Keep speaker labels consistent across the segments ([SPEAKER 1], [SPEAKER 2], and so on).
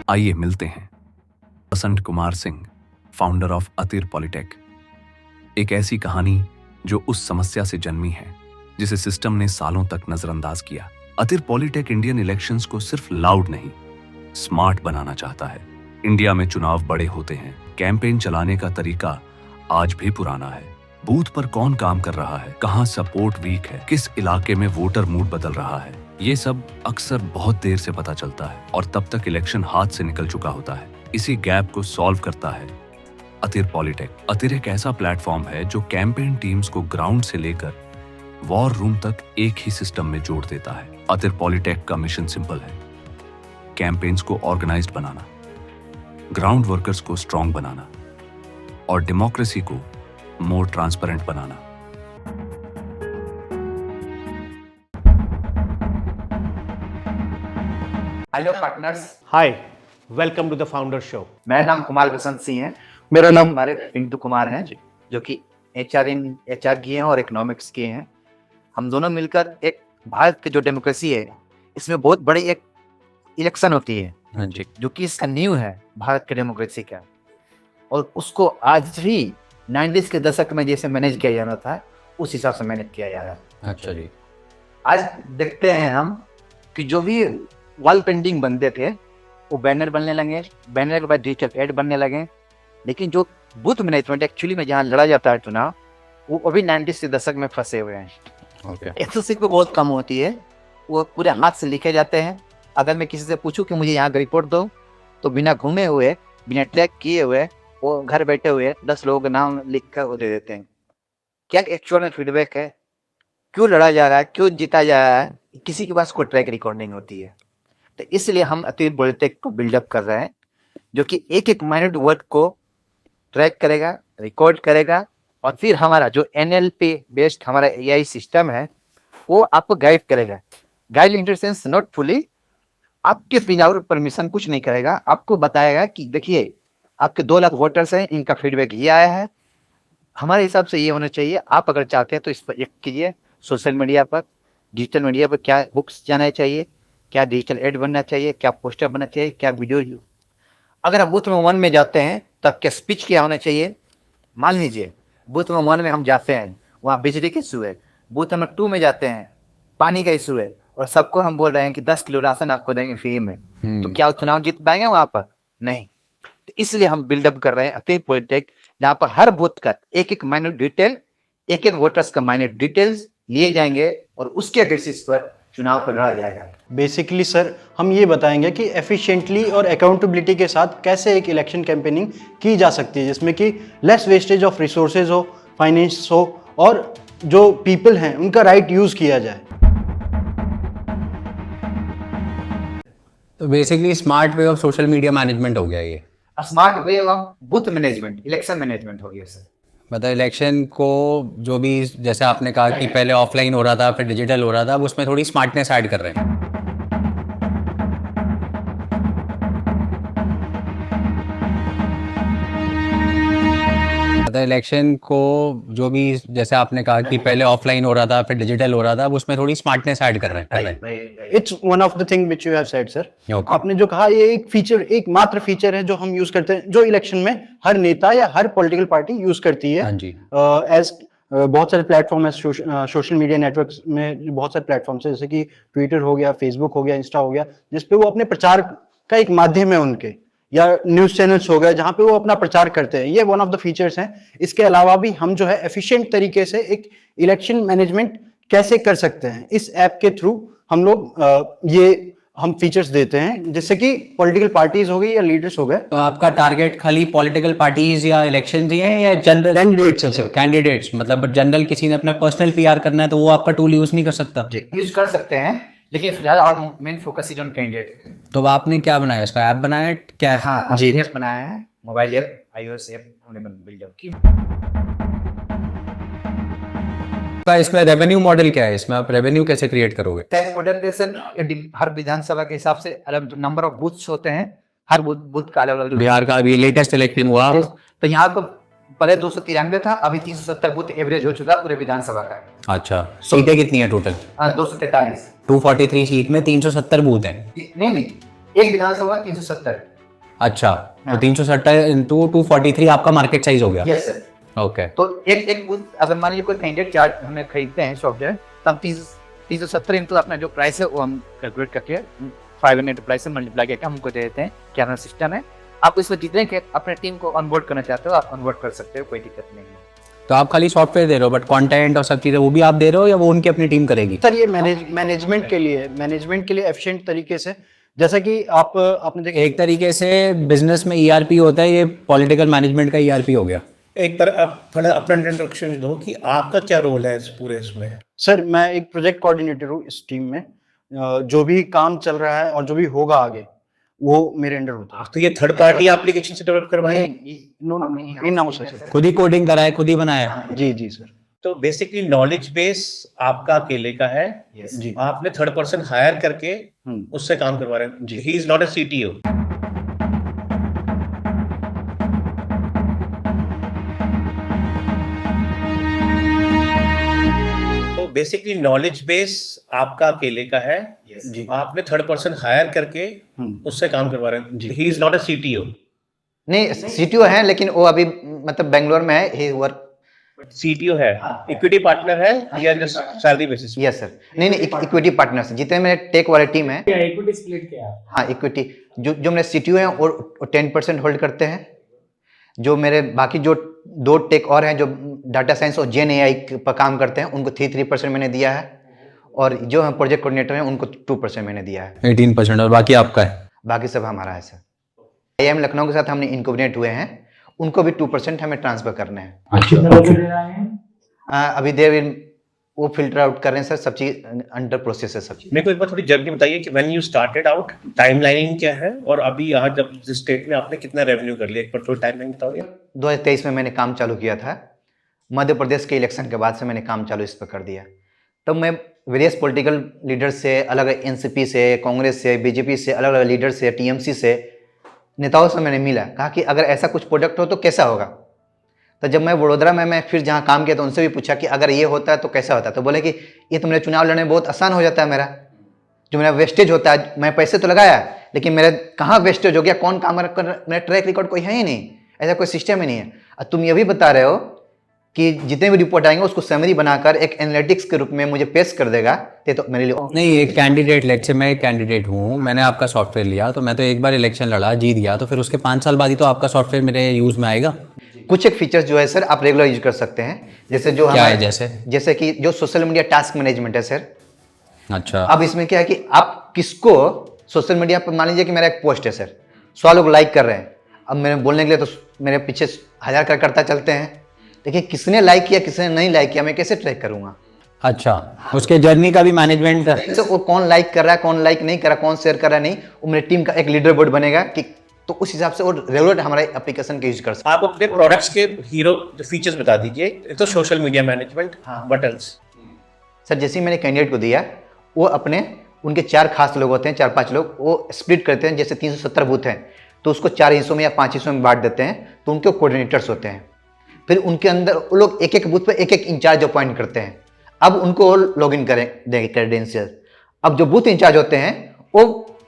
[SPEAKER 1] आइए मिलते हैं Basant Kumar Singh, founder of अतिर polytech. एक ऐसी कहानी जो उस समस्या से जन्मी है जिसे सिस्टम ने सालों तक नजरअंदाज किया। अतिर पॉलिटेक इंडियन इलेक्शंस को सिर्फ लाउड नहीं, स्मार्ट बनाना चाहता है। इंडिया में चुनाव बड़े होते हैं, कैंपेन चलाने का तरीका आज भी पुराना है। बूथ पर कौन काम कर रहा है, कहां सपोर्ट वीक है, किस इलाके में वोटर मूड बदल रहा है, ये सब अक्सर बहुत देर से पता चलता है और तब तक इलेक्शन हाथ से निकल चुका होता है। इसी गैप को सॉल्व करता है अतिर पॉलिटेक। अतिर एक ऐसा प्लेटफॉर्म है जो कैंपेन टीम्स को ग्राउंड से लेकर वॉर रूम तक एक ही सिस्टम में जोड़ देता है। अतिर पॉलिटेक का मिशन सिंपल है, कैंपेन्स को ऑर्गेनाइज्ड बनाना, ग्राउंड वर्कर्स को स्ट्रांग बनाना और डेमोक्रेसी को मोर ट्रांसपेरेंट बनाना।
[SPEAKER 2] Hello partners,
[SPEAKER 3] hi, welcome to the founder show.
[SPEAKER 2] मेरा नाम कुमार बसंत सिंह है। मेरा नाम हमारे पिंटू कुमार है जो कि एचआर किए हैं और इकोनॉमिक्स किए हैं। हम दोनों मिलकर एक भारत की जो डेमोक्रेसी है, इसमें बहुत बड़ी एक इलेक्शन होती है जो कि इसका नींव है भारत की डेमोक्रेसी का, और उसको आज भी 90s के दशक में जैसे मैनेज किया जाना था उस हिसाब से मैनेज किया जा रहा है।
[SPEAKER 4] अच्छा जी।
[SPEAKER 2] आज देखते हैं हम कि जो भी वॉल पेंटिंग बनते थे वो बैनर बनने लगे, बैनर के बाद डिजिटल एड बनने लगे, लेकिन जो बूथ मैनेजमेंट एक्चुअली में जहाँ लड़ा जाता है चुनाव, वो अभी 90s के दशक में फंसे हुए हैं। एक्सेसिव पे बहुत कम होती है, वो पूरे हाथ से लिखे जाते हैं। अगर मैं किसी से पूछूं कि मुझे यहाँ रिपोर्ट दो, तो बिना घूमे हुए, बिना ट्रैक किए हुए, वो घर बैठे हुए 10 लोगों का नाम लिख कर वो दे देते हैं। क्या एक्चुअल में फीडबैक है, क्यों लड़ा जा रहा है, क्यों जीता जा रहा है, किसी के पास कोई ट्रैक रिकॉर्डिंग होती है। तो इसलिए हम अतिर पॉलिटेक को बिल्डअप कर रहे हैं, जो कि एक एक मिनट वर्क को ट्रैक करेगा, रिकॉर्ड करेगा, और फिर हमारा जो NLP बेस्ड हमारा AI सिस्टम है वो आपको गाइड करेगा। Guide in the sense not fully, आपके विदाउट परमिशन कुछ नहीं करेगा, आपको बताएगा कि देखिए आपके 2 लाख वोटर्स हैं, इनका फीडबैक ये आया है, हमारे हिसाब से ये होना चाहिए। आप अगर चाहते हैं तो इस पर एक कीजिए, सोशल मीडिया पर, डिजिटल मीडिया पर क्या बुक्स जाना चाहिए, क्या डिजिटल एड बनना चाहिए, क्या पोस्टर बनना चाहिए, क्या वीडियो। अगर आप बूथ नंबर 1 में जाते हैं तब क्या स्पीच क्या होना चाहिए। मान लीजिए बूथ नंबर 1 में हम जाते हैं, वहाँ बिजली का इशू है। बूथ नंबर 2 में जाते हैं, पानी का इशू है, और सबको हम बोल रहे हैं कि 10 किलो राशन आपको देंगे फ्री में, तो क्या चुनाव जीत पाएंगे वहाँ पर? नहीं। तो इसलिए हम बिल्डअप कर रहे हैं अतिर पॉलिटेक, जहाँ पर हर बूथ का एक एक माइनर डिटेल, एक एक वोटर्स का माइनर डिटेल्स लिए जाएंगे और उसके बेसिस पर चुनाव को लड़ा जाएगा।
[SPEAKER 3] बेसिकली सर, हम ये बताएंगे कि एफिशिएंटली और अकाउंटेबिलिटी के साथ कैसे एक इलेक्शन कैंपेनिंग की जा सकती है, जिसमें कि लेस वेस्टेज ऑफ रिसोर्सेज हो, फाइनेंस हो, और जो पीपल हैं उनका राइट यूज़ किया जाए।
[SPEAKER 4] तो basically smart way of social media management हो गया ये।
[SPEAKER 2] Smart way of booth management, election management हो गया सर।
[SPEAKER 4] मतलब इलेक्शन को जो भी, जैसे आपने कहा कि पहले ऑफलाइन हो रहा था फिर डिजिटल हो रहा था, अब उसमें थोड़ी स्मार्टनेस ऐड कर रहे हैं। मतलब इलेक्शन को जो भी, जैसे आपने कहा कि पहले ऑफलाइन हो रहा था फिर डिजिटल हो रहा था, अब उसमें थोड़ी स्मार्टनेस ऐड कर रहे हैं।
[SPEAKER 3] It's one of the thing which you have said sir.
[SPEAKER 4] Okay.
[SPEAKER 3] आपने जो कहा, ये एक फीचर, एक मात्र फीचर है जो हम यूज करते हैं, जो इलेक्शन में हर नेता या हर पॉलिटिकल पार्टी यूज करती है।
[SPEAKER 4] हाँ जी।
[SPEAKER 3] एज बहुत सारे प्लेटफॉर्म है, सोशल मीडिया नेटवर्क्स में बहुत सारे प्लेटफॉर्म्स है, जैसे कि ट्विटर हो गया, फेसबुक हो गया, इंस्टा हो गया, जिसपे वो अपने प्रचार का एक माध्यम है उनके, या न्यूज चैनल्स हो गए जहां पे वो अपना प्रचार करते हैं। ये वन ऑफ द फीचर्स हैं। इसके अलावा भी हम जो है एफिशिएंट तरीके से एक इलेक्शन मैनेजमेंट कैसे कर सकते हैं, इस ऐप के थ्रू हम लोग ये हम फीचर्स देते हैं, जैसे कि पॉलिटिकल पार्टीज हो गई या लीडर्स हो गए।
[SPEAKER 4] तो आपका टारगेट खाली पॉलिटिकल पार्टीज या इलेक्शन ही है, या जनरल कैंडिडेट्स? मतलब जनरल किसी ने अपना पर्सनल PR करना है तो वो आपका टूल यूज नहीं कर सकता?
[SPEAKER 2] यूज कर सकते हैं, लेकिन फिलहाल और main focus is on candidate.
[SPEAKER 4] तो आपने क्या बनाया, इसका ऐप बनाया क्या है?
[SPEAKER 2] हाँ जी, ऐप बनाया है, मोबाइल ऐप, iOS ऐप हमने बिल्डअप की।
[SPEAKER 4] इसमें रेवेन्यू मॉडल क्या है, इसमें आप रेवेन्यू कैसे क्रिएट करोगे?
[SPEAKER 2] मॉडर्नाइजेशन हर विधानसभा के हिसाब से अलग नंबर ऑफ बूथ्स होते हैं, हर बूथ का अलग अलग।
[SPEAKER 4] बिहार का अभी लेटेस्ट इलेक्शन हुआ,
[SPEAKER 2] तो यहाँ तो पहले 293 था, अभी 370 बूथ एवरेज हो चुका पूरे विधानसभा का।
[SPEAKER 4] अच्छा, सीटें कितनी है टोटल?
[SPEAKER 2] 243।
[SPEAKER 4] 243 सीट में 370 बूथ हैं।
[SPEAKER 2] नहीं, एक विधानसभा 370,
[SPEAKER 4] अच्छा, तो 370 इंटू 243 आपका मार्केट साइज हो गया।
[SPEAKER 2] Yes sir.
[SPEAKER 4] ओके,
[SPEAKER 2] तो एक बूथ अगर मान लीजिए कोई कैंडिडेट चार्ज हमें खरीदते हैं सॉफ्टवेयर, तो हम 370 इंटू अपना जो प्राइस है वो हम कैलकुलेट करके 500 प्राइस से मल्टीप्लाई करके हमको दे देते हैं। क्या हमारा सिस्टम है, आप इसमें जितने के अपने टीम को ऑनबोर्ड करना चाहते हो आप ऑनबोर्ड कर सकते हो, कोई दिक्कत नहीं है।
[SPEAKER 4] तो आप खाली सॉफ्टवेयर दे रहे हो बट कंटेंट और सब चीजें वो भी आप दे रहे हो या वो उनकी अपनी टीम करेगी?
[SPEAKER 3] सर ये मैनेजमेंट के लिए एफिशिएंट तरीके से, जैसा कि आपने देखा
[SPEAKER 4] एक तरीके से बिजनेस में ईआरपी होता है, ये पॉलिटिकल मैनेजमेंट का ईआरपी हो गया।
[SPEAKER 5] एक तरह आप थोड़ा अपना इंट्रोडक्शन दो कि आपका क्या रोल है इस पूरे इसमें।
[SPEAKER 3] सर मैं एक प्रोजेक्ट कोऑर्डिनेटर हूँ इस टीम में। जो भी काम चल रहा है और जो भी होगा आगे वो मेरे अंडर होता है।
[SPEAKER 5] तो ये थर्ड पार्टी एप्लीकेशन से डेवलप करवाए?
[SPEAKER 3] नो इन हाउस है सर।
[SPEAKER 4] खुद ही कोडिंग कराए, खुद ही बनाया?
[SPEAKER 3] जी जी सर।
[SPEAKER 5] तो बेसिकली नॉलेज बेस आपका अकेले का है
[SPEAKER 3] जी।
[SPEAKER 5] आपने थर्ड पर्सन हायर करके उससे काम करवा रहे हैं।
[SPEAKER 3] जी।
[SPEAKER 5] He is not a CTO. तो बेसिकली नॉलेज बेस आपका अकेले का है
[SPEAKER 3] जी।
[SPEAKER 5] आपने थर्ड पर्सन हायर करके उससे काम करवा रहे हैं। ही इज नॉट अ सीटीओ।
[SPEAKER 2] नहीं सीटीओ है लेकिन वो अभी मतलब बेंगलोर में है, ही वर्क।
[SPEAKER 5] सीटीओ है, इक्विटी पार्टनर है या just salary basis?
[SPEAKER 2] Yes sir. नहीं इक्विटी पार्टनर्स जितने मेरे टेक वाले टीम है।
[SPEAKER 6] इक्विटी स्प्लिट क्या है?
[SPEAKER 2] हाँ इक्विटी जो मेरे सीटीओ हैं वो 10% होल्ड करते हैं। जो मेरे बाकी जो 2 टेक और हैं जो डाटा साइंस और जेन एआई पर काम करते हैं उनको 3% मैंने दिया है, और जो हम प्रोजेक्ट कोऑर्डिनेटर हैं उनको 2% मैंने दिया है।
[SPEAKER 4] 18% और बाकी आपका है?
[SPEAKER 2] बाकी सब हमारा है सर। IIM लखनऊ के साथ हमने इनकोविनेट हुए हैं, उनको भी 2% हमें ट्रांसफर करने हैं। अभी देर वो फिल्टर आउट कर रहे हैं सर, सब चीज अंडर प्रोसेस है सब चीज।
[SPEAKER 5] मेरे को एक बार थोड़ी जर्नी बताइए कि when you started out timeline क्या है और अभी यहाँ जब जिस स्टेट में आपने कितना रेवेन्यू कर लिया, एक बार थोड़ी टाइमलाइन बताओगे?
[SPEAKER 2] 2023 में मैंने काम चालू किया था, मध्य प्रदेश के इलेक्शन के बाद से मैंने काम चालू इस पर कर दिया। तब मैं वेरियस पॉलिटिकल लीडर से, अलग एनसीपी से, कांग्रेस से, बीजेपी से, अलग अलग लीडर से, टीएमसी से, नेताओं से मैंने मिला, कहा कि अगर ऐसा कुछ प्रोडक्ट हो तो कैसा होगा। तो जब मैं वडोदरा में मैं फिर जहाँ काम किया तो उनसे भी पूछा कि अगर ये होता है तो कैसा होता है। तो बोले कि ये तो मेरे चुनाव लड़ने में बहुत आसान हो जाता है, मेरा जो मेरा वेस्टेज होता है, मैं पैसे तो लगाया लेकिन मेरा कहाँ वेस्टेज हो गया, कौन काम कर, मेरा ट्रैक रिकॉर्ड कोई है ही नहीं, ऐसा कोई सिस्टम ही नहीं है। और तुम ये भी बता रहे हो कि जितने भी रिपोर्ट आएंगे उसको समरी बनाकर एक एनालिटिक्स के रूप में मुझे पेश कर देगा, तो मेरे लिए
[SPEAKER 4] नहीं, एक कैंडिडेट, लेट से मैं एक कैंडिडेट हूँ, मैंने आपका सॉफ्टवेयर लिया तो मैं तो एक बार इलेक्शन लड़ा, जीत गया, तो फिर उसके 5 साल बाद ही तो आपका सॉफ्टवेयर मेरे यूज में आएगा।
[SPEAKER 2] कुछ एक फीचर्स जो है सर आप रेगुलर यूज कर सकते हैं, जैसे जो
[SPEAKER 4] क्या है?
[SPEAKER 2] हमारे जैसे कि जो सोशल मीडिया टास्क मैनेजमेंट है सर।
[SPEAKER 4] अच्छा,
[SPEAKER 2] अब इसमें क्या है कि आप किसको सोशल मीडिया पर, मान लीजिए कि मेरा एक पोस्ट है सर, 100 लोग लाइक कर रहे हैं, अब मेरे बोलने के लिए तो मेरे पीछे 1000 कार्यकर्ता चलते हैं, लेकिन किसने लाइक किया किसने नहीं लाइक किया मैं कैसे ट्रैक करूंगा?
[SPEAKER 4] अच्छा, उसके जर्नी का भी मैनेजमेंट।
[SPEAKER 2] तो वो कौन लाइक कर रहा है, कौन लाइक नहीं कर रहा, कौन शेयर कर रहा है नहीं, वो मेरी टीम का एक लीडर बोर्ड बनेगा कि तो उस हिसाब से वो रेगुलर हमारे एप्लीकेशन के यूज कर सकते।
[SPEAKER 5] आप अपने प्रोडक्ट्स के हीरो फीचर्स बता दीजिए। एक तो social media management, what else?
[SPEAKER 2] Sir जैसे ही मैंने कैंडिडेट को दिया, वो अपने उनके 4 खास लोग होते हैं, 4-5 लोग, वो स्प्लिट करते हैं। जैसे 370 बूथ हैं तो उसको 4 हिस्सों में या 5 हिस्सों में बांट देते हैं, तो उनके कोऑर्डिनेटर्स होते हैं। फिर उनके अंदर वो लोग एक बूथ पर एक इंचार्ज अपॉइंट करते हैं। अब उनको लॉग इन करें देंगे क्रेडेंशियल। अब जो बूथ इंचार्ज होते हैं वो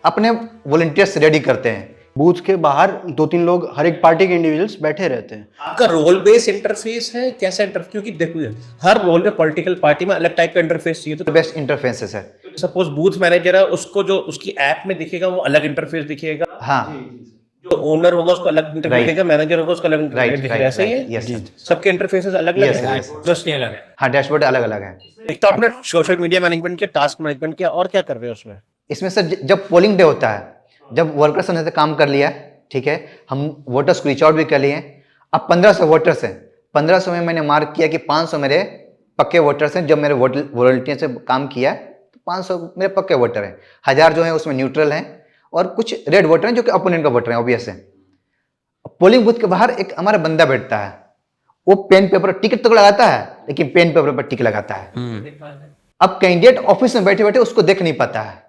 [SPEAKER 2] अपने वॉलंटियर्स रेडी करते हैं।
[SPEAKER 3] बूथ के बाहर 2-3 लोग हर एक पार्टी के इंडिविजुअल्स बैठे रहते हैं।
[SPEAKER 5] आपका रोल बेस इंटरफेस है कैसा इंटरफेस? क्योंकि देखो हर रोल में पॉलिटिकल पार्टी में अलग टाइप का इंटरफेस चाहिए। तो
[SPEAKER 2] बेस्ट इंटरफेस है सर।
[SPEAKER 5] सपोज बूथ मैनेजर है, उसको जो उसकी ऐप में दिखेगा वो अलग इंटरफेस दिखेगा।
[SPEAKER 2] हाँ
[SPEAKER 5] जो ओनर होगा उसको अलग इंटरफेस दिखेगा, मैनेजर होगा उसको अलग इंटरफेस दिखेगा। ऐसा ही है?
[SPEAKER 2] यस
[SPEAKER 5] सबके इंटरफेसेस अलग अलग
[SPEAKER 2] Yes,
[SPEAKER 5] हैं,
[SPEAKER 2] yes.
[SPEAKER 5] जस्ट ये अलग है।
[SPEAKER 2] हाँ डैशबोर्ड अलग अलग है।
[SPEAKER 5] एक तो आपने सोशल मीडिया मैनेजमेंट के टास्क मैनेजमेंट किया, और क्या कर रहे हो उसमें?
[SPEAKER 2] इसमें सर जब पोलिंग डे होता है, जब वर्कर्स ने काम कर लिया, ठीक है, हम वोटर्स को रीच आउट भी कर लिए। अब 1500 वोटर्स हैं, 1500 में मैंने मार्क किया कि 500 मेरे पक्के वोटर्स हैं। जब मेरे वॉलंटियर से काम किया तो 500 मेरे पक्के वोटर हैं, 1000 जो हैं उसमें न्यूट्रल हैं और कुछ रेड वोटर हैं जो कि अपोनेंट का वोटर हैं, ऑब्वियस है। पोलिंग बूथ के बाहर एक हमारा बंदा बैठता है, वो पेन पेपर टिकट तो लगाता है लेकिन पेन पेपर पर टिक लगाता है। अब कैंडिडेट ऑफिस में बैठे बैठे उसको देख नहीं पाता है।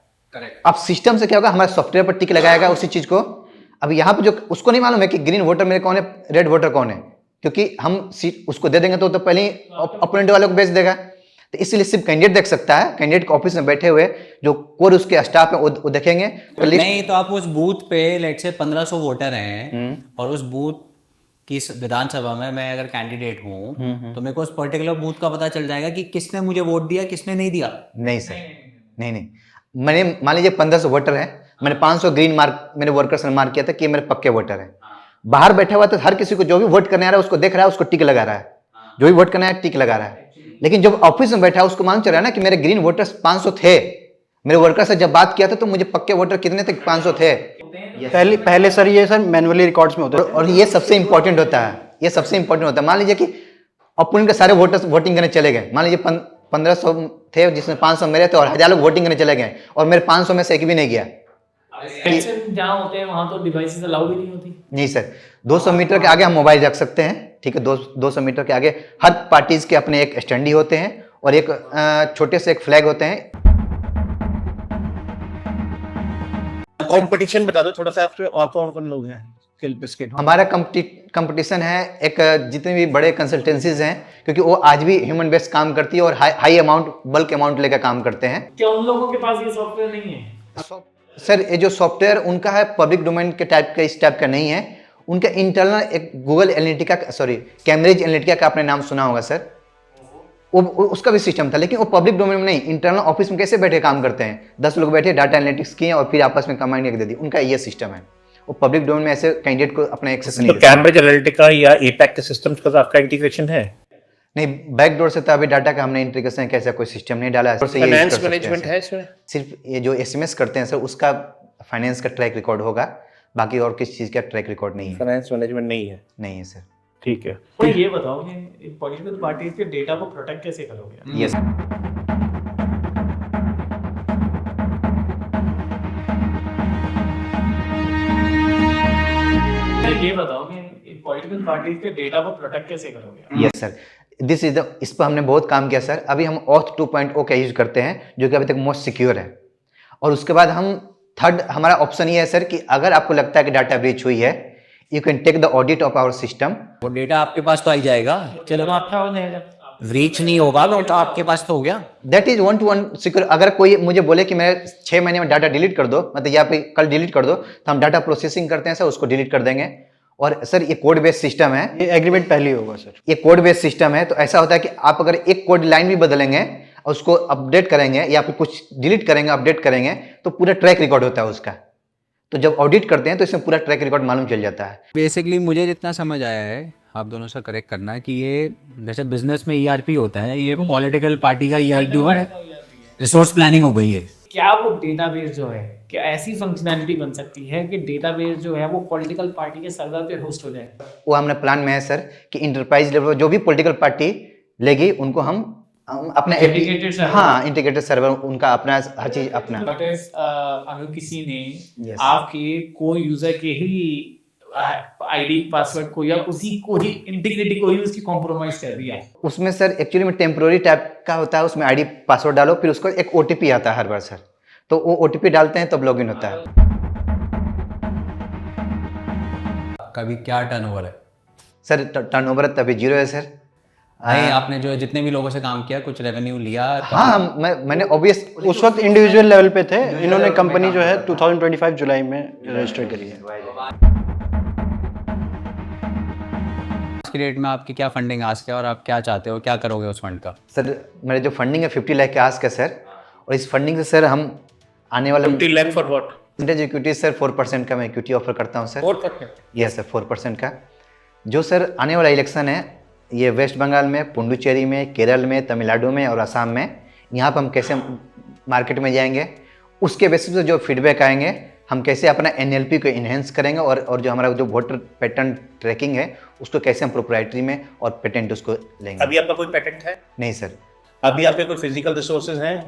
[SPEAKER 2] अब सिस्टम से क्या होगा, हमारे सॉफ्टवेयर पर टिक लगाएगा उसी चीज को। अब यहाँ पे जो उसको नहीं मालूम है कि ग्रीन वोटर मेरे कौन है, रेड वोटर कौन है, क्योंकि हम सीट उसको दे देंगे तो पहले ही अपोनेंट वालों को भेज देगा। तो इसलिए सिर्फ कैंडिडेट देख सकता है, कैंडिडेट के ऑफिस में बैठे हुए जो कोर उसके स्टाफ है वो देखेंगे तो लिस्ट।
[SPEAKER 4] नहीं तो आप उस बूथ पे लेट से 1500 वोटर हैं और उस बूथ की विधानसभा में मैं अगर कैंडिडेट हूँ तो मेरे को उस पर्टिकुलर बूथ का पता चल जाएगा कि किसने मुझे वोट दिया किसने नहीं दिया।
[SPEAKER 2] नहीं सर, नहीं, मैंने मान लीजिए 1500 वोटर है, मैंने 500 ग्रीन मार्क मेरे वर्कर्स ने मार्क किया था कि ये मेरे पक्के वोटर है। बाहर बैठा हुआ तो हर किसी को जो भी वोट करने आ रहा है उसको देख रहा है, उसको टिक लगा रहा है, जो भी वोट करना है टिक लगा रहा है। लेकिन जब ऑफिस में बैठा उसको मालूम चल रहा है ना कि मेरे ग्रीन वोटर्स 500 थे, मेरे वर्कर से जब बात किया था तो मुझे पक्के वोटर कितने थे, 500 थे।
[SPEAKER 3] पहले सर ये सर मैनुअली रिकॉर्ड्स में होता है
[SPEAKER 2] और ये सबसे इंपॉर्टेंट होता है, ये सबसे इंपॉर्टेंट होता है। मान लीजिए कि अपोनेंट के सारे वोटर्स वोटिंग करने चले गए, मान लीजिए 1500 थे जिसमें 500 मेरे थे और 1000 लोग वोटिंग करने चले गए और मेरे 500 में से एक भी नहीं गया।
[SPEAKER 6] इलेक्शन जहाँ होते हैं वहाँ तो डिवाइसेस अलाउड ही नहीं होती।
[SPEAKER 2] नहीं सर, 200 मीटर के आगे हम मोबाइल रख सकते हैं, ठीक है। 200 मीटर के आगे हर पार्टीज के अपने एक स्टैंडी होते हैं और एक छोटे से एक फ्लैग होते हैं।
[SPEAKER 5] कंपटीशन बता दो थोड़ा सा, आपके और कौन कौन लोग हैं स्किल बिस्किट?
[SPEAKER 2] हमारा कंपटीशन है एक जितने भी बड़े कंसल्टेंसीज हैं, क्योंकि वो आज भी ह्यूमन बेस्ड काम करती है और हाई अमाउंट बल्क अमाउंट लेकर काम करते हैं।
[SPEAKER 6] क्या उन लोगों के पास ये सॉफ्टवेयर नहीं है?
[SPEAKER 2] सर ये जो सॉफ्टवेयर उनका है पब्लिक डोमेन के टाइप का, इस टाइप का नहीं है। उनका इंटरनल एक Google Analytica, sorry Cambridge Analytica का आपने नाम सुना होगा सर, वो उसका भी सिस्टम था, लेकिन वो पब्लिक डोमेन में नहीं। इंटरनल ऑफिस में कैसे बैठे काम करते हैं, 10 लोग बैठे डाटा एनालिटिक्स किए और फिर आपस में कमांड दे दी, उनका ये सिस्टम है। वो पब्लिक डोमेन में ऐसे कैंडिडेट को अपना एक्सेस नहीं
[SPEAKER 5] तो
[SPEAKER 2] देते।
[SPEAKER 5] कैम्ब्रिज एनालिटिका या एपैक के सिस्टम्स का आपका इंटीग्रेशन है?
[SPEAKER 2] नहीं, बैकडोर से तो अभी डाटा का हमने इंटीग्रेशन कैसा कोई सिस्टम नहीं डाला है।
[SPEAKER 5] फाइनेंस मैनेजमेंट है इसमें?
[SPEAKER 2] सिर्फ ये जो एसएमएस करते हैं सर उसका फाइनेंस का ट्रैक रिकॉर्ड होगा, बाकी और किसी चीज का ट्रैक रिकॉर्ड नहीं है।
[SPEAKER 5] फाइनेंस मैनेजमेंट नहीं है?
[SPEAKER 2] नहीं है सर।
[SPEAKER 5] ठीक है।
[SPEAKER 6] तो ये बताओ कि पॉलिटिकल पार्टीज के डेटा को प्रोटेक्ट कैसे करोगे?
[SPEAKER 2] यस,
[SPEAKER 6] ये बताओ कि पॉलिटिकल पार्टीज के डेटा को प्रोटेक्ट कैसे करोगे?
[SPEAKER 2] Yes sir, this is the, इस पर हमने बहुत काम किया सर। अभी हम ऑथ 2.0 का यूज करते हैं जो कि अभी तक मोस्ट सिक्योर है। और उसके बाद हम थर्ड, हमारा ऑप्शन ये है सर कि अगर आपको लगता है कि डाटा ब्रीच हुई है, you can take the audit of our system.
[SPEAKER 4] वो डेटा आपके पास तो आई जाएगा,
[SPEAKER 6] चलो आपका हो जाएगा।
[SPEAKER 4] रीच नहीं होगा तो आपके पास तो हो गया।
[SPEAKER 2] That is 1-to-1 secure. अगर कोई मुझे बोले कि मेरे 6 महीने में डाटा डिलीट कर दो, मतलब या फिर कल डिलीट कर दो, तो हम डाटा प्रोसेसिंग करते हैं सर, उसको डिलीट कर देंगे। और सर ये कोड बेस्ड सिस्टम है,
[SPEAKER 3] ये एग्रीमेंट पहले ही होगा सर।
[SPEAKER 2] ये कोड बेस्ड सिस्टम है। तो ऐसा होता है कि आप अगर एक कोड लाइन भी बदलेंगे और उसको अपडेट करेंगे या फिर कुछ डिलीट करेंगे अपडेट करेंगे तो पूरा ट्रैक रिकॉर्ड होता है उसका। तो जब ऑडिट करते हैं तो इसमें पूरा ट्रैक रिकॉर्ड मालूम चल जाता है।
[SPEAKER 4] बेसिकली मुझे जितना समझ आया है, आप दोनों से करेक्ट करना है कि ये जैसे बिजनेस में ईआरपी होता है, ये पॉलिटिकल पार्टी का ईआरपी है, रिसोर्स प्लानिंग हो गई है।
[SPEAKER 6] क्या वो डेटाबेस जो है, क्या ऐसी फंक्शनैलिटी बन सकती है कि डेटाबेस जो है वो पॉलिटिकल पार्टी के सर्वर पे होस्ट हो जाए?
[SPEAKER 2] वो हमने प्लान में है सर कि इंटरप्राइज लेवल जो भी पॉलिटिकल पार्टी लेगी उनको हम अपना
[SPEAKER 6] Integrated server।
[SPEAKER 2] हाँ, इंटीग्रेटेड सर्वर, उनका अपना हर चीज अपना।
[SPEAKER 6] अगर किसी ने
[SPEAKER 2] Yes।
[SPEAKER 6] आपके कोई यूजर के ही आईडी पासवर्ड को या उसी को ही इंटीग्रिटी को ही उसकी कॉम्प्रोमाइज कर दिया है,
[SPEAKER 2] उसमें सर एक्चुअली में टेम्पोररी टाइप का होता है, उसमें आईडी पासवर्ड डालो, फिर उसको एक ओटीपी आता है हर बार सर, तो वो ओटीपी डालते हैं तब लॉगिन होता है।
[SPEAKER 4] कभी क्या टर्नओवर है?
[SPEAKER 2] सर टर्नओवर तभी 0 है सर।
[SPEAKER 4] नहीं, आपने जो जितने भी लोगों से काम किया कुछ रेवेन्यू लिया?
[SPEAKER 2] हाँ, मैंने ऑब्वियस
[SPEAKER 3] उस वक्त इंडिविजुअल लेवल पे थे, इन्होंने कंपनी जो है 2025 जुलाई में रजिस्टर करी है।
[SPEAKER 4] आज की डेट में आपकी क्या फंडिंग आस्क है और आप क्या चाहते हो, क्या करोगे उस फंड का?
[SPEAKER 2] सर मेरे जो फंडिंग है 50 लाख के आस्क है सर, और इस फंडिंग से सर हम आने वाले
[SPEAKER 5] 50 lakh for what?
[SPEAKER 2] Percentage equity sir 4% का मैं इक्विटी ऑफर करता हूँ सर।
[SPEAKER 5] 4%?
[SPEAKER 2] यस सर, 4% का। जो सर आने वाला इलेक्शन है ये वेस्ट बंगाल में, पुडुचेरी में, केरल में, तमिलनाडु में और असम में, यहाँ पर हम कैसे मार्केट में जाएंगे, उसके बेसिस पे जो फीडबैक आएंगे हम कैसे अपना एनएलपी को इन्हेंस करेंगे और जो हमारा जो वोटर पैटर्न ट्रैकिंग है उसको कैसे हम प्रोप्राइटरी में और पेटेंट उसको लेंगे।
[SPEAKER 5] अभी आपका कोई पेटेंट है?
[SPEAKER 2] नहीं सर।
[SPEAKER 5] अभी आपके कोई फिजिकल रिसोर्सेज हैं?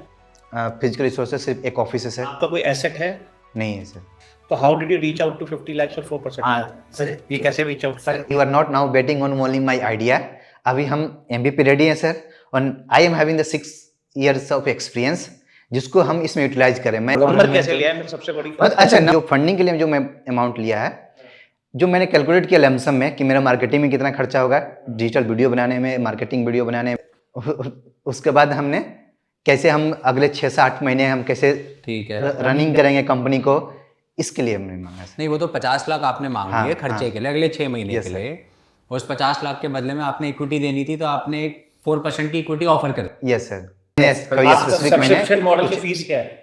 [SPEAKER 2] फिजिकल रिसोर्सेज सिर्फ एक ऑफिस है सर।
[SPEAKER 5] आपका कोई एसेट है?
[SPEAKER 2] नहीं है सर।
[SPEAKER 5] तो how did you reach out to 50 lakh और 4%? सर ये कैसे reach out?
[SPEAKER 2] Sir you are not now betting on only my idea. अभी हम एमबीपी रेडी हैं सर, और I am having the 6 years of experience जिसको हम इसमें यूटिलाइज करें। मैं
[SPEAKER 5] नंबर कैसे लिया है मेरी सबसे बड़ी बात?
[SPEAKER 2] अच्छा, जो फंडिंग के लिए जो मैं अमाउंट लिया है, जो मैंने कैलकुलेट किया लमसम में कि मेरा मार्केटिंग में कितना खर्चा होगा, डिजिटल वीडियो बनाने में, मार्केटिंग वीडियो बनाने में, उसके बाद हमने कैसे हम अगले 6 से 8 महीने हम कैसे
[SPEAKER 4] ठीक है।
[SPEAKER 2] रनिंग करेंगे कंपनी को, इसके लिए हमने मांगा सर।
[SPEAKER 4] नहीं, वो तो 50 लाख आपने मांग
[SPEAKER 2] हाँ,
[SPEAKER 4] लिए खर्चे
[SPEAKER 2] हाँ।
[SPEAKER 4] के लिए अगले 6 महीने
[SPEAKER 2] Yes,
[SPEAKER 4] के
[SPEAKER 2] sir.
[SPEAKER 4] लिए। उस 50 लाख के बदले में आपने इक्विटी देनी थी, तो आपने एक 4% की इक्विटी ऑफर कर दी।
[SPEAKER 2] Yes sir. कोई स्पेसिफिक महीने
[SPEAKER 5] सब्सक्रिप्शन मॉडल की फीस क्या है?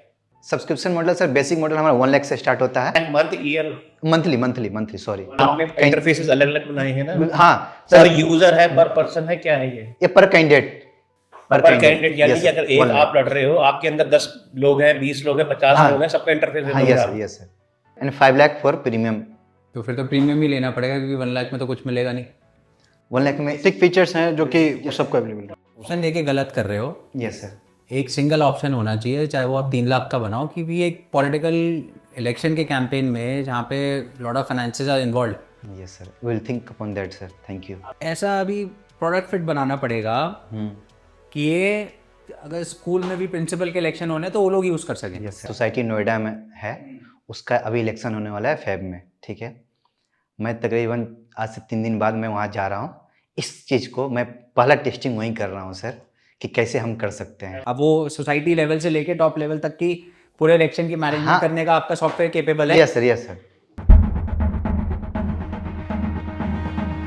[SPEAKER 2] Subscription model sir, basic model हमारा 1 लाख से स्टार्ट होता है।
[SPEAKER 5] Month, year?
[SPEAKER 2] Monthly sorry.
[SPEAKER 5] आपने इंटरफेसेस अलग अलग बनाए हैं ना?
[SPEAKER 2] हाँ
[SPEAKER 5] पर
[SPEAKER 2] सर,
[SPEAKER 5] यूजर है, पर पर्सन है, क्या है ये?
[SPEAKER 2] पर कैंडिडेट
[SPEAKER 5] पर कैंडिडेट, यानी
[SPEAKER 2] Yes,
[SPEAKER 5] कि
[SPEAKER 2] sir.
[SPEAKER 5] अगर एक
[SPEAKER 2] 1
[SPEAKER 5] आप लड़ रहे हो, आपके अंदर 10 लोग हैं, 20 लोग हैं, 50
[SPEAKER 2] हाँ.
[SPEAKER 5] लोग हैं, सबका इंटरफेस
[SPEAKER 2] हाँ yes sir. And 5 lakh for premium.
[SPEAKER 4] तो फिर तो प्रीमियम ही लेना पड़ेगा, क्योंकि 1 लाख में तो कुछ मिलेगा नहीं।
[SPEAKER 2] 1 लाख में
[SPEAKER 3] बेसिक फीचर्स हैं जो कि सबको अवेलेबल है।
[SPEAKER 4] ऑप्शन देके गलत कर रहे हो।
[SPEAKER 2] Yes sir.
[SPEAKER 4] एक सिंगल ऑप्शन होना चाहिए, चाहे वो आप 3 लाख का बनाओ, क्योंकि एक पॉलिटिकल इलेक्शन के कैंपेन में जहाँ पे lot of finances are involve,
[SPEAKER 2] yes sir, will think upon that sir, thank you.
[SPEAKER 4] ऐसा अभी प्रोडक्ट फिट बनाना पड़ेगा कि ये अगर स्कूल में भी प्रिंसिपल के इलेक्शन होने तो वो लोग यूज़ कर सकें।
[SPEAKER 2] Yes sir. सोसाइटी नोएडा में है, उसका अभी इलेक्शन होने वाला है फेब में, ठीक है। मैं तकरीबन आज से 3 दिन बाद मैं वहाँ जा रहा हूँ। इस चीज़ को मैं पहला टेस्टिंग वहीं कर रहा हूँ सर, कि कैसे हम कर सकते हैं।
[SPEAKER 4] अब वो सोसाइटी लेवल से लेके टॉप लेवल तक की पूरे इलेक्शन की मैनेजमेंट
[SPEAKER 2] हाँ।
[SPEAKER 4] करने का आपका सॉफ्टवेयर केपेबल है।
[SPEAKER 2] Yes sir, yes sir.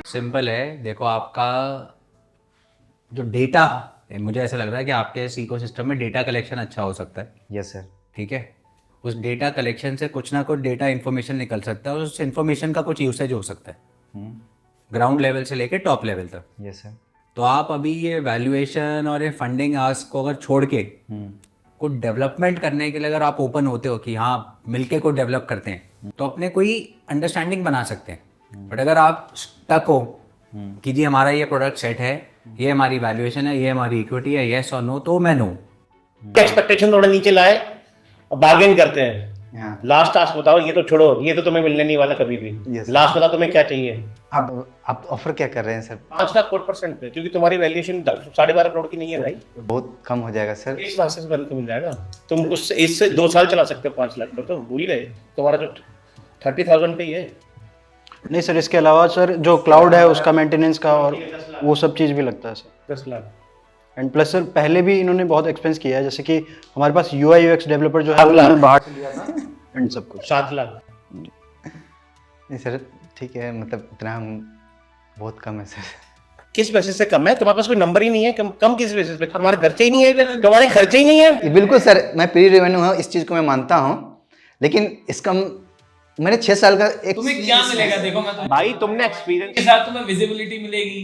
[SPEAKER 4] Simple है। देखो, आपका जो डेटा, मुझे ऐसा लग रहा है कि आपके इस इकोसिस्टम में डेटा कलेक्शन अच्छा हो सकता है।
[SPEAKER 2] Yes sir.
[SPEAKER 4] ठीक है, उस डेटा कलेक्शन से कुछ ना कुछ डेटा इन्फॉर्मेशन निकल सकता है और उस इन्फॉर्मेशन का कुछ यूसेज हो सकता है ग्राउंड लेवल से लेके टॉप लेवल तक।
[SPEAKER 2] Yes sir.
[SPEAKER 4] तो आप अभी ये वैल्यूएशन और ये फंडिंग आस्क को अगर छोड़ के कुछ डेवलपमेंट करने के लिए अगर आप ओपन होते हो कि हाँ मिलके कुछ डेवलप करते हैं, तो अपने कोई अंडरस्टैंडिंग बना सकते हैं। बट अगर आप स्टक हो कि जी हमारा ये प्रोडक्ट सेट है, ये हमारी वैल्यूएशन है, ये हमारी इक्विटी है, येस और नो, तो मैं नो।
[SPEAKER 5] एक्सपेक्टेशन थोड़ा नीचे लाए और बार्गेन करते हैं।
[SPEAKER 2] हाँ।
[SPEAKER 5] लास्ट टास्क बताओ, ये तो छोड़ो, ये तो तुम्हें मिलने नहीं वाला कभी भी।
[SPEAKER 2] Yes.
[SPEAKER 5] लास्ट बताओ तुम्हें क्या चाहिए?
[SPEAKER 2] आप ऑफर क्या कर रहे हैं सर?
[SPEAKER 5] 5 लाख % पे, क्योंकि तुम्हारी वैल्यूएशन 12.5 करोड़ की नहीं है भाई।
[SPEAKER 2] बहुत कम हो जाएगा सर।
[SPEAKER 5] इस लाख से पहले तो मिल जाएगा। तुम उससे इससे 2 साल चला सकते हो 5 लाख पर, तो भूल ही गए। तुम्हारा जो 30,000 पे ही है।
[SPEAKER 3] नहीं सर, इसके अलावा सर जो क्लाउड है उसका मेंटेनेंस का और वो सब चीज़ भी लगता है sir.
[SPEAKER 5] 10 lakh.
[SPEAKER 3] And plus sir पहले भी इन्होंने बहुत एक्सपेंस किया है, जैसे कि हमारे पास UI UX डेवलपर जो है
[SPEAKER 5] अगला।
[SPEAKER 3] उन्होंने बाहर से लिया था एंड सब कुछ।
[SPEAKER 5] 7 लाख।
[SPEAKER 2] नहीं सर, ठीक है, मतलब इतना हम बहुत कम है सर।
[SPEAKER 5] किस बेसिस से कम है? तुम्हारे पास कोई नंबर ही नहीं है। कम किस बेसिस पे? तुम्हारे खर्चे ही नहीं है, तुम्हारे खर्चे ही नहीं है।
[SPEAKER 2] बिल्कुल सर, मैं प्री रेवेन्यू हूँ, इस चीज़ को मैं मानता हूँ, लेकिन इसका मैंने 6 साल का एक
[SPEAKER 6] तुम्हें क्या मिलेगा? देखो मैं तो
[SPEAKER 5] भाई तुमने एक्सपीरियंस
[SPEAKER 6] के साथ तुम्हें विजिबिलिटी मिलेगी,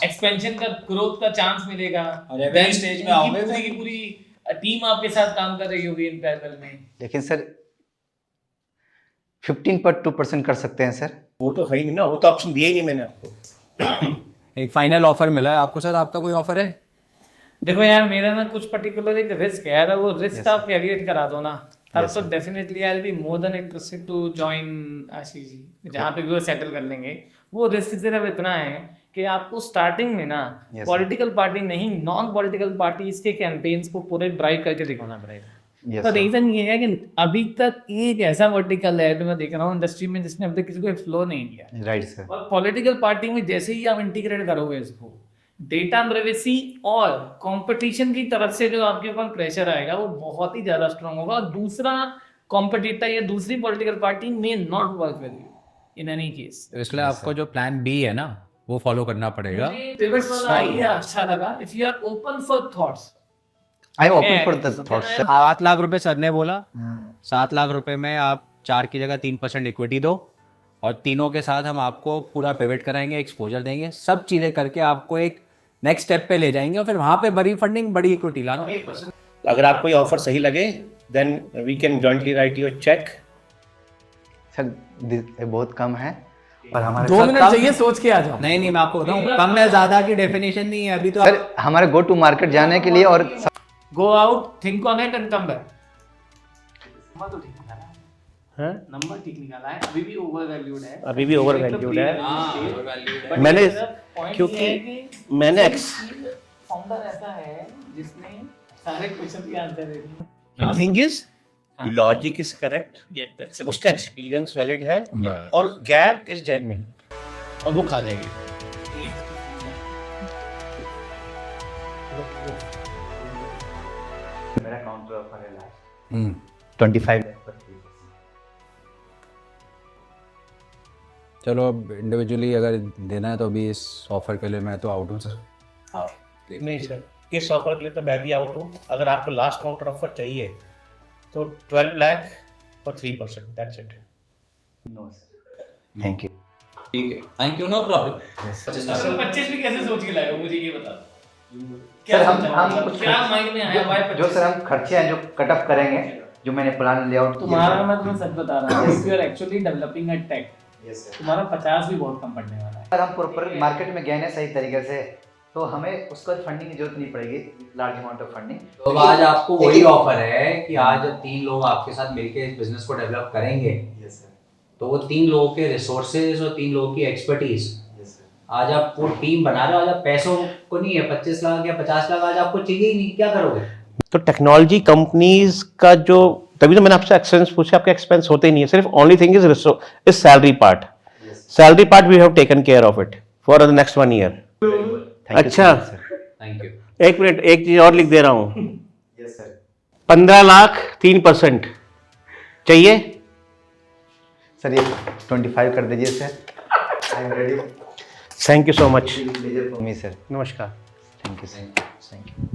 [SPEAKER 6] एक्सपेंशन का ग्रोथ का चांस मिलेगा,
[SPEAKER 4] और एवरेज
[SPEAKER 6] Then
[SPEAKER 4] स्टेज में
[SPEAKER 6] पूरी
[SPEAKER 4] आओगे
[SPEAKER 6] पूरी की पूरी टीम आपके साथ काम कर रही होगी इन पैरेलल में।
[SPEAKER 2] लेकिन सर 15.2% कर सकते हैं सर।
[SPEAKER 5] वो तो है ही नहीं ना, वो तो ऑप्शन दिया ही नहीं मैंने आपको।
[SPEAKER 4] एक फाइनल ऑफर मिला है आपको सर, आपका कोई ऑफर है?
[SPEAKER 6] देखो यार, मेरा ना कुछ पर्टिकुलर एक रिस्क है यार, वो रिस्क आप कैलकुलेट करा दो ना, तब तो definitely I will be more than interested to join Ashish, जहाँ पे भी वो सेटल कर लेंगे। वो रिस्क सिर्फ इतना है कि आपको स्टार्टिंग में ना
[SPEAKER 2] Yes,
[SPEAKER 6] पॉलिटिकल पार्टी नहीं, नॉन पॉलिटिकल पार्टी इसके कैंपेन्स को पूरे ड्राइव करके दिखाना पड़ेगा।
[SPEAKER 2] Yes,
[SPEAKER 6] तो
[SPEAKER 2] sir.
[SPEAKER 6] रीजन ये है कि अभी तक एक ऐसा वर्टिकल है जो मैं देख रहा हूँ इंडस्ट्री में जिसने अभी तक किसी को एक्सप्लोर नहीं किया।
[SPEAKER 2] Right sir.
[SPEAKER 6] और पॉलिटिकल पार्टी में जैसे ही आप इंटीग्रेट करोगे इसको, डेटा प्राइवेसी और कंपटीशन की तरफ से जो आपके ऊपर प्रेशर आएगा वो बहुत ही ज्यादा स्ट्रांग होगा। और दूसरा कॉम्पिटिटर या दूसरी political party may not work with you in any case.
[SPEAKER 4] इसलिए आपको जो प्लान बी है ना वो फॉलो करना पड़ेगा।
[SPEAKER 6] पिवट वाला आइडिया अच्छा लगा। If you are open for thoughts,
[SPEAKER 2] I am open for the thoughts sir.
[SPEAKER 4] 7 lakh रुपए सर ने बोला, 7 लाख रुपए में आप 4 की जगह 3% इक्विटी दो और तीनों के साथ हम आपको पूरा पिवट कराएंगे, एक्सपोजर देंगे, सब चीज़ें करके आपको एक नेक्स्ट स्टेप पे ले जाएंगे और फिर वहाँ पे बड़ी फंडिंग, बड़ी इक्विटी लाना।
[SPEAKER 5] अगर आपको ये ऑफर सही लगे then we can jointly write your cheque.
[SPEAKER 2] Sir ये बहुत कम है और हमारे
[SPEAKER 6] 2 मिनट चाहिए, सोच के आ जाओ।
[SPEAKER 4] नहीं नहीं, मैं आपको बताऊँ, कम या ज़्यादा की डेफिनेशन नहीं है अभी तो।
[SPEAKER 2] सर हमारे गो टू मार्केट जाने के लिए और
[SPEAKER 6] go out, think on it and come back. Number तो ठीक निकाला है, नंबर ठीक निकाला है, अभी भी ओवर वैल्यूड है,
[SPEAKER 5] अभी भी ओवर वैल्यूड है।
[SPEAKER 6] But
[SPEAKER 5] मैंने
[SPEAKER 6] मेरा point
[SPEAKER 5] क्योंकि
[SPEAKER 6] ये है कि
[SPEAKER 5] मैंने
[SPEAKER 6] फाउंडर ऐसा है जिसने सारे क्वेश्चन के आंसर दे दिए।
[SPEAKER 5] Thing is logic is correct, उसका एक्सपीरियंस वैलिड है और गैप इज जेन्युइन और वो खा जाएगी।
[SPEAKER 2] काउंटर ऑफर है लास्ट 25 लाख पर 3%।
[SPEAKER 4] चलो अब इंडिविजुअली अगर देना है तो अभी इस ऑफर के लिए मैं तो आउट हूँ सर। हाँ
[SPEAKER 5] नहीं सर, इस ऑफर के लिए तो मैं भी आउट हूँ। अगर आपको लास्ट काउंटर ऑफर चाहिए तो 12 लाख और 3%, that's it.
[SPEAKER 2] No sir, thank you.
[SPEAKER 4] ठीक है, thank you, no problem.
[SPEAKER 6] Sir 25 भी कैसे सोच के लाए हो, मुझे ये बता।
[SPEAKER 2] सर हम कुछ
[SPEAKER 6] क्या माइंड में आया भाई?
[SPEAKER 2] जो सर हम खर्चे हैं जो कट ऑफ करेंगे, जो मैंने प्लान लेआउट
[SPEAKER 6] तुम्हारा मैं तुम्हें सच बता रहा हूँ, if you are actually developing a tech, तुम्हारा 50 भी बहुत कम पड़ने वाला है।
[SPEAKER 2] अगर हम प्रॉपर मार्केट में गए ना सही तरीके से, तो हमें उसको फंडिंग की जरूरत नहीं पड़ेगी, लार्ज अमाउंट ऑफ फंडिंग।
[SPEAKER 4] तो आज आपको वही ऑफर है कि आज जब 3 लोग आपके साथ मिलके इस बिजनेस को डेवलप करेंगे, तो वो 3 लोगों के रिसोर्सेज और 3 लोगों की एक्सपर्टीज, आज आप वो टीम बना रहे हो। आज आप पैसों को नहीं है 25 लाख या 50 लाख आज आपको चाहिए ही नहीं, क्या करोगे?
[SPEAKER 5] तो टेक्नोलॉजी कंपनीज का जो, तभी तो मैंने आपसे एक्सपेंस पूछा, आपके एक्सपेंस होते ही नहीं है, सिर्फ only thing is salary part. Salary part we have taken care of it for the next 1 year. अच्छा,
[SPEAKER 4] थैंक यू।
[SPEAKER 5] एक मिनट, एक चीज और लिख दे रहा हूँ।
[SPEAKER 2] Yes sir.
[SPEAKER 5] 15 लाख 3% चाहिए।
[SPEAKER 2] सर ये 25 कर दीजिए sir, I am ready.
[SPEAKER 5] Thank you so much.
[SPEAKER 2] Pleasure for me sir.
[SPEAKER 5] Namaskar.
[SPEAKER 2] Thank you sir, thank you.